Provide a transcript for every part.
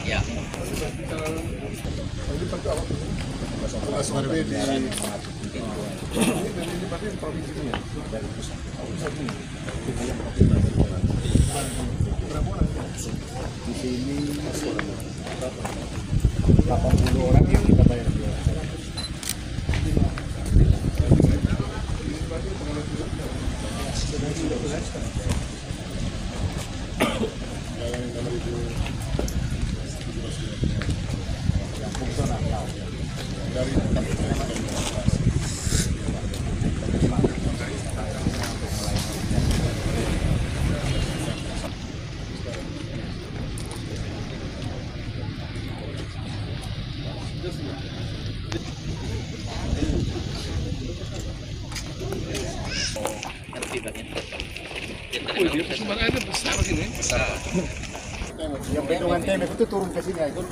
Ya. Di sini 80 orang yang kita bayar biasa. Perkembangannya besar gini. Besar. Yang bendungan Temek itu turun ke sini itu.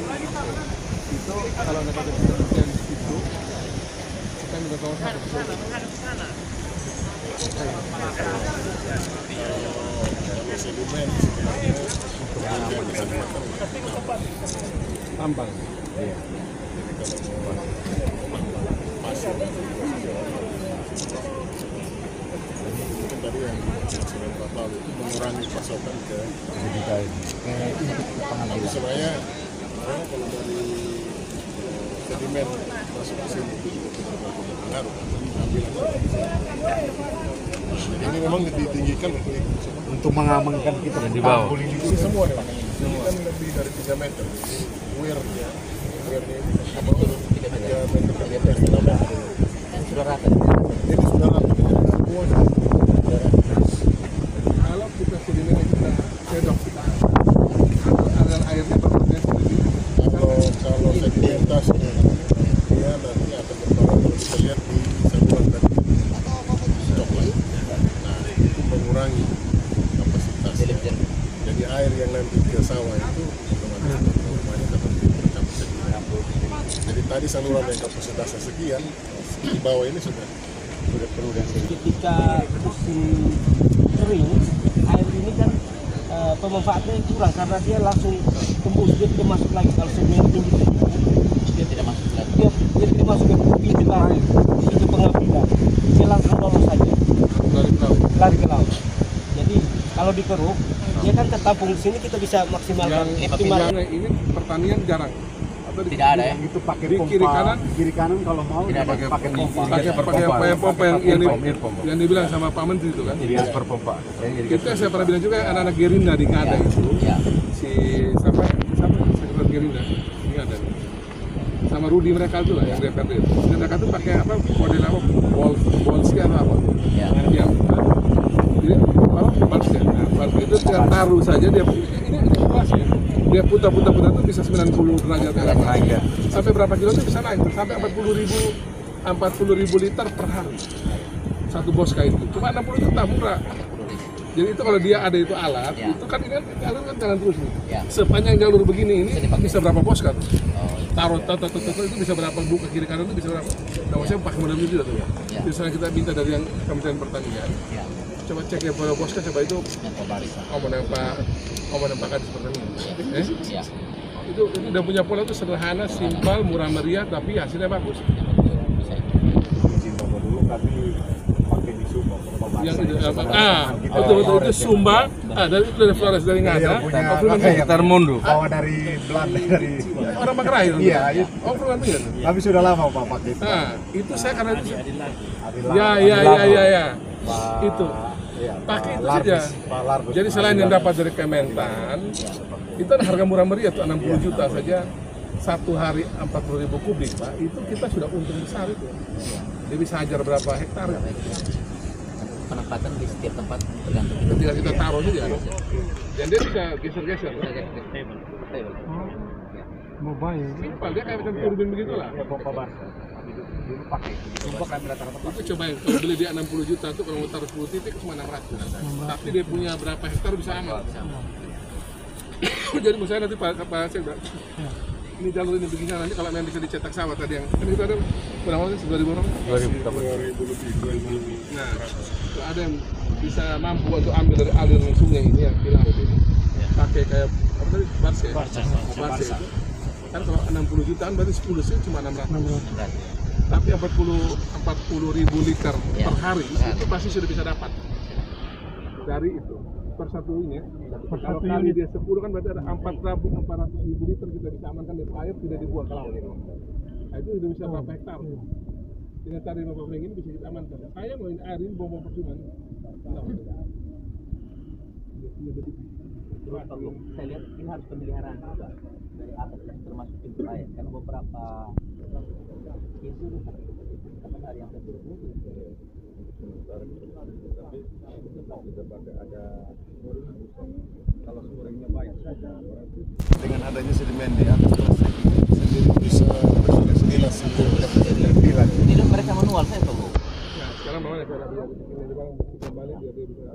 Itu kalau ada yang di situ kita minta tolong tambang. Iya. Tadi yang sudah batal itu mengurangi pasokan ke Pengambilan. sebenarnya kalau dari sedimen masuk ke sini itu juga tidak berpengaruh jadi ini memang ditinggikan Untuk mengamankan kita di bawah. ini semua deh ini kan lebih dari 3 meter weirnya apa turun 3 meter ke atas Sudah rata. ini sudah rata semua Kalau kita sedimen kita sedok kita aliran airnya berpotensi lebih. kalau sedimentasi dia nanti akan bertambah kalau kita lihat di saluran tadi coklat nah itu mengurangi kapasitas jadi air yang nanti ke sawah itu otomatis rumahnya akan bercampur sedimen jadi tadi saluran yang kapasitasnya sekian di bawah ini sudah penuh dan ketika musim kering air ini kan pemanfaatnya kurang karena dia langsung tembus, dia tidak masuk lagi. Kalau sedimen tinggi Dia tidak masuk lagi. dia tidak masuk ke pintu air, pintu pengambilan, dia langsung lolos saja lari ke laut. Jadi kalau dikeruk dia kan tertampung di sini, kita bisa maksimalkan optimal. Ini pertanian jarang. Atau Tidak ada ya. Itu pakai Di pompa. kiri kanan kalau mau Tidak ada. pakai pompa. pakai pompa yang dibilang sama Pak Menteri itu kan. Jadi per pompa. Kita saya pernah bilang juga anak-anak Gerinda di Ngada itu. Ya. Si siapa sekretariat Gerinda di Ngada. Sama Rudi mereka itu lah yang DPRD itu. Mereka tuh pakai apa model apa Bolski atau apa? Ya. Yang jadi apa Bolski. Nah, Bolski itu tinggal taruh saja dia ini kelasnya. Dia putar-putar tuh bisa 90 derajat sampai berapa kilo tuh bisa naik sampai 40.000 liter per hari satu boska itu cuma 60 itu tak murah jadi itu kalau dia ada itu alat Ya. itu kan ini kan jalur kan jalan terus nih Ya. sepanjang jalur begini ini bisa berapa boska tuh Oh, taruh itu bisa berapa buka kiri kanan itu bisa berapa nah maksudnya pakai model itu tuh Ya. misalnya kita minta dari yang Kementerian Pertanian ya. coba cek ya berapa boska coba itu Yang pembaris. omongan Pak Kadis Pertanian Ya. itu udah punya pola itu sederhana, simpel, murah meriah, tapi hasilnya bagus. Bisa. Dulu kami pakai di Sumba. Yang itu betul itu Sumba, dari Flores dari Ngada, Termundu. Bawa dari Belanda dari. orang Manggarai. Iya. Oh, bukan benar. Kami sudah lama Pak pakai itu. Nah, itu saya karena itu. Adil. Ya. Itu. pakai itu saja. Jadi selain yang dapat dari Kementan, itu ada harga murah meriah tuh 60 juta saja. Satu hari 40.000 kubik, Pak, itu kita sudah untung besar itu. Dia bisa hajar berapa hektar. Penempatan di setiap tempat tergantung. Ketika kita taruh saja, dan dia bisa geser-geser. Mobile. Simpel, dia kayak macam turbin begitulah. Pompa basah. Dulu pakai. Pompa kan rata-rata. Itu coba yang kalau beli dia 60 juta tuh kalau mau taruh 10 titik cuma 600. Tapi dia punya berapa hektar bisa aman. Jadi misalnya nanti Pak Cek, ini jalur ini begini nanti kalau memang bisa dicetak sawah tadi yang kan itu ada berapa sih 2000 orang? 2000. Nah, kalau ada yang bisa mampu untuk ambil dari aliran sungai ini yang hilang ini, pakai kayak apa tadi barse itu. Kan kalau 60 jutaan berarti 10 sih cuma 600. Tapi 40.000 liter per hari itu pasti sudah bisa dapat dari itu per satu ini. Kalau kali dia 10 kan berarti ada 400.000 liter kita bisa amankan dari air tidak dibuang ke laut. Nah, itu sudah bisa berapa hektar. Dengan cara lima ini bisa kita amankan. Saya mau air ini buang percuma. Kalau saya lihat ini harus pemeliharaan juga dari atas termasuk pintu air karena beberapa pintu rusak tapi hari yang tertutup Kalau sumbernya baik saja, dengan adanya sedimen di atas sendiri bisa bersilas ini mereka manual saya tahu. Nah, sekarang bagaimana cara dia bikin di bang kita balik dia bisa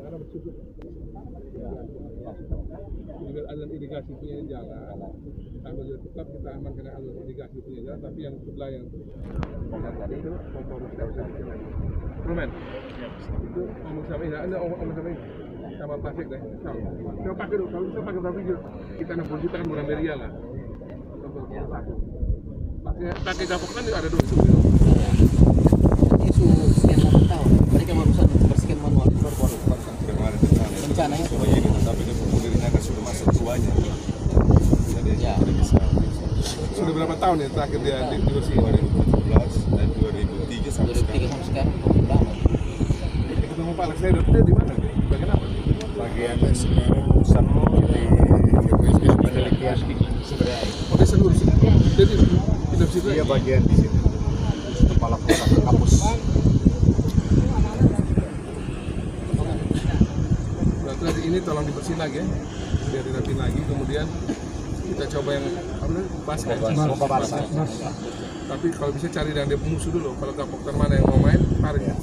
karena bercukup. Dengan aliran irigasi punya jalan, sambil tetap kita amankan aliran irigasi punya jalan, tapi yang sebelah yang tadi itu pompa besar Rumen, itu ngomong sama ini, anda ngomong sama ini, sama plastik deh, coba pakai dulu, kalau bisa pakai berapa kita 60 juta kan murah meriah lah, pakai gapok kan ada dua Isu sekian 8 tahun, mereka barusan bersihkan manual baru bencana itu. tapi pemulirnya kan sudah masuk tuanya. Jadi Ya. sudah berapa tahun ya terakhir dia dibersihin? 2017 dan 2003 sampai 2003 sampai sekarang lama. Ketemu Pak Alex Ledo, dia di mana? Bagian apa? bagiannya sekarang sama di penelitian Oh, dia seluruh sini. Jadi tidak situ dia bagian di situ kepala pusat kampus. Berarti ini tolong dibersihin lagi ya, biar dirapin lagi. Kemudian kita coba yang apa namanya Pompa basah. Tapi kalau bisa cari yang dia musuh dulu. Kalau kapokter mana yang mau main, tarik. Ya,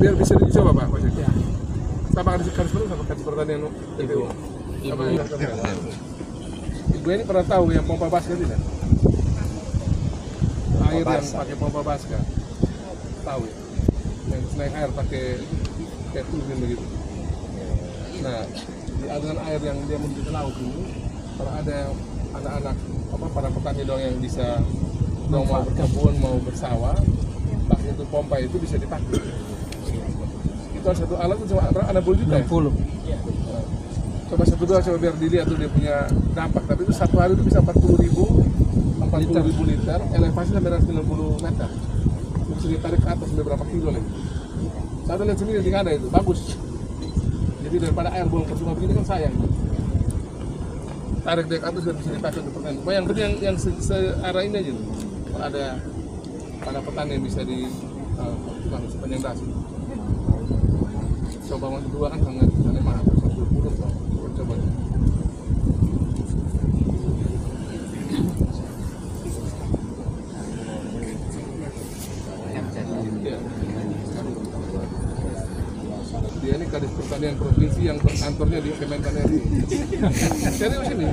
biar bisa dicoba Pak. Ya. Sama harus perlu sama kan pertanian TPU. Ibu ini pernah tahu yang pompa basket tidak? Air yang pakai pompa basket. Tahu ya? Yang naik air pakai kayak turbin begitu. Nah, di aliran air yang dia menuju ke laut ini, kalau ada anak-anak para petani dong yang bisa dong mau berkebun, mau bersawah, pas itu pompa itu bisa dipakai. Itu satu alat itu cuma 60 juta ya? 60. Coba satu dua coba biar dilihat tuh dia punya dampak. Tapi itu satu hari itu bisa 40.000 liter, elevasi sampai 90 meter. Bisa ditarik ke atas sampai berapa kilo lagi. Saya lihat sendiri di ada itu, bagus. Jadi daripada air buang percuma begini kan sayang. Tarik dari atas dan bisa dipakai untuk pertanian. Cuma yang penting yang searah ini aja. Kalau ada petani yang bisa di sepanjang dasi. Coba mau dua kan sangat mahal, 120 coba. Ya. Dia ini Kadis Pertanian Provinsi yang kantornya di Kementan RI. Serius ini,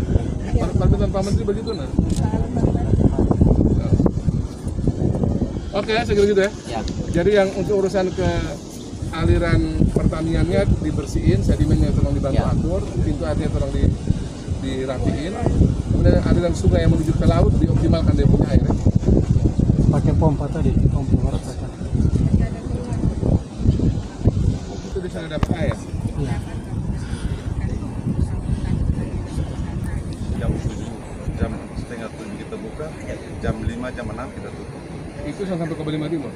permintaan Pak Menteri begitu nah. Oke, segera gitu ya. Jadi yang untuk urusan ke aliran pertaniannya dibersihin, sedimennya tolong dibantu atur, pintu airnya tolong dirapiin. Kemudian aliran sungai yang menuju ke laut dioptimalkan dia punya air. Pakai pompa tadi, pompa basah. Itu di sana dapat air. Iya. Jam setengah 7 kita buka, jam 5, jam 6 kita tutup. Itu 1,5 timur.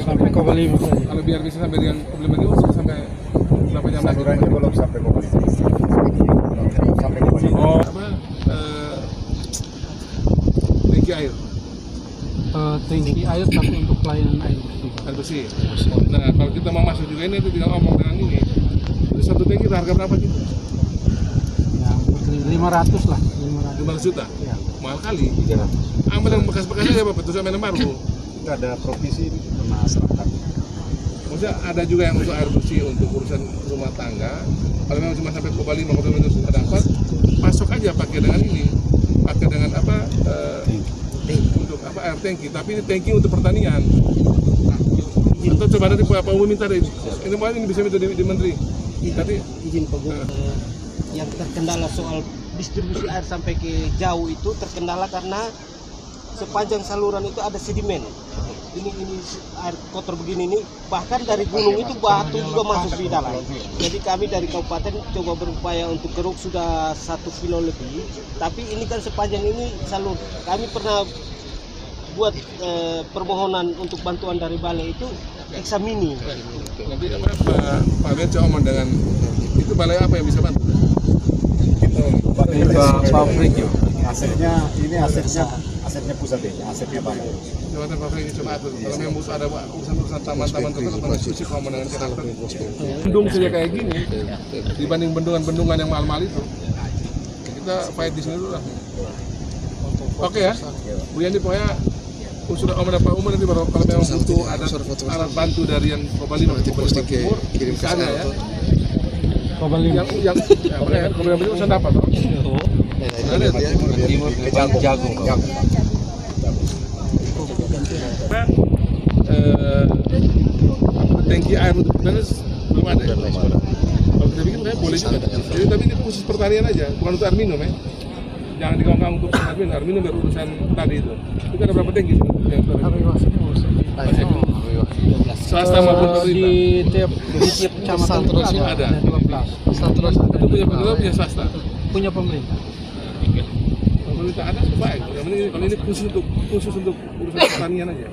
Sampai Kobalima saja. Kalau biar bisa sampai dengan Kobalima itu sampai berapa jam lagi? Salurannya belum sampai Kobalima. Sampai Kobalima. Oh, apa? Tangki air. Tinggi air tapi untuk pelayanan air bersih. Air bersih. Nah, kalau kita mau masuk juga ini, tinggal ngomong dengan ini. Itu satu tangki harga berapa gitu? Ya, 500 lah. 500 juta. Ya. Mahal kali. 300. Ambil yang bekas-bekasnya ya Bapak, terus ambil yang baru. Nggak ada provisi di masyarakat. Maksudnya ada juga yang untuk air bersih untuk urusan rumah tangga. Kalau memang cuma sampai Kobalima, Kobalima itu sudah dapat, masuk aja pakai dengan ini, pakai dengan apa? Untuk apa air tangki. Tapi ini tangki untuk pertanian. Atau coba nanti Pak Umum minta deh. Ini mau ini bisa minta di Menteri. Tapi Izin Pak Gubernur. Yang terkendala soal distribusi air sampai ke jauh itu terkendala karena sepanjang saluran itu ada sedimen. Ini air kotor begini ini, bahkan dari gunung itu batu juga masuk di dalam. Jadi kami dari kabupaten coba berupaya untuk keruk sudah 1 kilo lebih, tapi ini kan sepanjang ini salur. Kami pernah buat permohonan untuk bantuan dari balai itu eksamini. nanti Pak Ben coba ngomong dengan itu balai apa yang bisa bantu? Pabrik ya. Asetnya pusat ini, asetnya banyak. Jabatan pabrik coba atur. Kalau memang ada urusan taman-taman tertentu, atau diskusi ngomong dengan karakter. Bendung saja kayak gini, dibanding bendungan-bendungan yang mahal-mahal itu, kita fight di sini dulu lah. Oke ya, Bu Yandi pokoknya usul Om dan Pak Umar nanti baru kalau memang butuh ada alat bantu dari yang Kobalima Timur, kirim ke sana ya. Kobalima. Yang Kobalima itu bisa dapat. Ada Timur ke Jagung. Tangki air untuk pertanian belum ada. Kalau kita bikin kayak boleh juga. Jadi tapi ini khusus pertanian aja, bukan untuk air minum ya. Jangan digaung-gaung untuk air minum biar urusan tadi itu. Itu ada berapa tangki? Swasta maupun pemerintah. Di tiap kecamatan itu ada. 12. Itu punya swasta. Punya pemerintah. Pemerintah ada baik. Kalau ini khusus untuk urusan pertanian aja.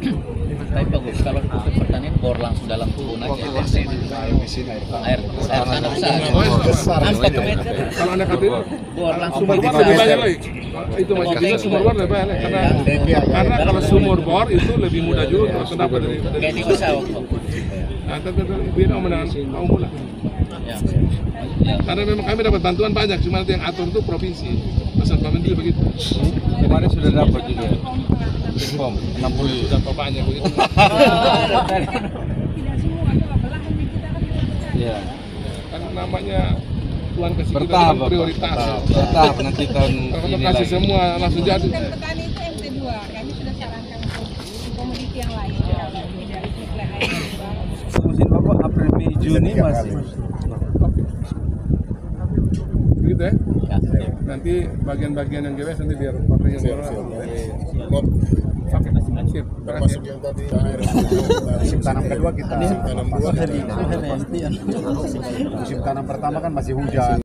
Tapi bagus kalau untuk pertanian bor langsung dalam kebun aja. Air tanah besar. Kalau anda kata itu Bor langsung sumur bor lebih banyak lagi. Itu maksudnya sumur bor lebih banyak karena kalau sumur bor itu lebih mudah juga untuk dapat dari. kayak di usaha waktu. Nah, ibu ini mau mulai. Ya. Karena memang kami dapat bantuan banyak, cuma nanti yang atur itu provinsi. Pasal pemerintah begitu. Kemarin sudah dapat juga. Pom 60 Sudah banyak begitu. ya. Kan namanya Tuhan kasih kita Bertahap, kan prioritas. Bertahap nanti tahun Kalau ini kasih lagi. semua langsung jadi. Kan petani itu MT2, kami sudah sarankan untuk komoditi yang lain. Tidak suplai air yang baru. Musim Bapak April Mei Juni masih. Begitu ya. Ya. Nanti bagian-bagian yang geres nanti biar pakai yang orang. Oke, sip. Termasuk yang tadi air Musim tanam kedua kita tanam dua musim tanam pertama kan masih hujan.